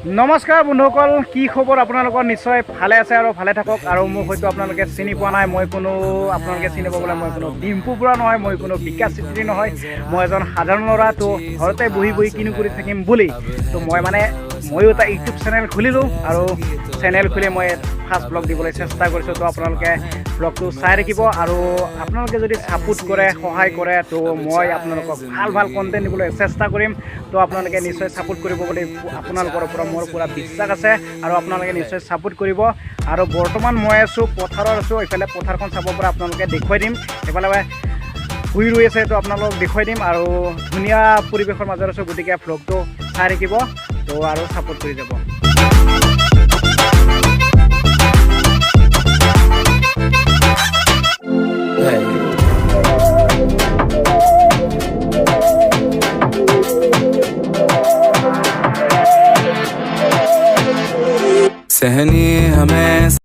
নমস্কাৰ বন্ধুসকল, কি খবৰ? আপোনালোকৰ নিশ্চয় ভালে আছে আৰু ভালে থাকক। আৰু মোক হয়তো আপোনালোকে চিনি পোৱা নাই। মই কোনো আপোনালোকে চিনি পাবলৈ মই কোনো ডিম্পু বৰুৱা নহয়, মই কোনো বিকাশ চিত্ৰী নহয়। মই এজন সাধাৰণ ল'ৰা। তো ঘৰতে বহি বহি কিনো কৰি থাকিম বুলি তো ময়ো এটা ইউটিউব চেনেল খুলিলোঁ আৰু চেনেল খুলি মই ফাৰ্ষ্ট ব্লগ দিবলৈ চেষ্টা কৰিছোঁ। তো আপোনালোকে ব্লগটো চাই থাকিব আৰু আপোনালোকে যদি ছাপোৰ্ট কৰে, সহায় কৰে, তো মই আপোনালোকক ভাল কণ্টেণ্ট দিবলৈ চেষ্টা কৰিম। তো আপোনালোকে নিশ্চয় ছাপোৰ্ট কৰিব বুলি আপোনালোকৰ ওপৰত মোৰ পূৰা বিশ্বাস আছে আৰু আপোনালোকে নিশ্চয় ছাপোৰ্ট কৰিব। আৰু বৰ্তমান মই আছোঁ পথাৰত আছোঁ। এইফালে পথাৰখন চাব পৰা আপোনালোকে দেখুৱাই দিম। এইফালে শুই ৰৈ আছে, তো আপোনালোকক দেখুৱাই দিম আৰু ধুনীয়া পৰিৱেশৰ মাজত আছোঁ। গতিকে ব্লগটো চাই থাকিব তো আৰু ছাপোৰ্ট কৰি যাব। सहनी हमें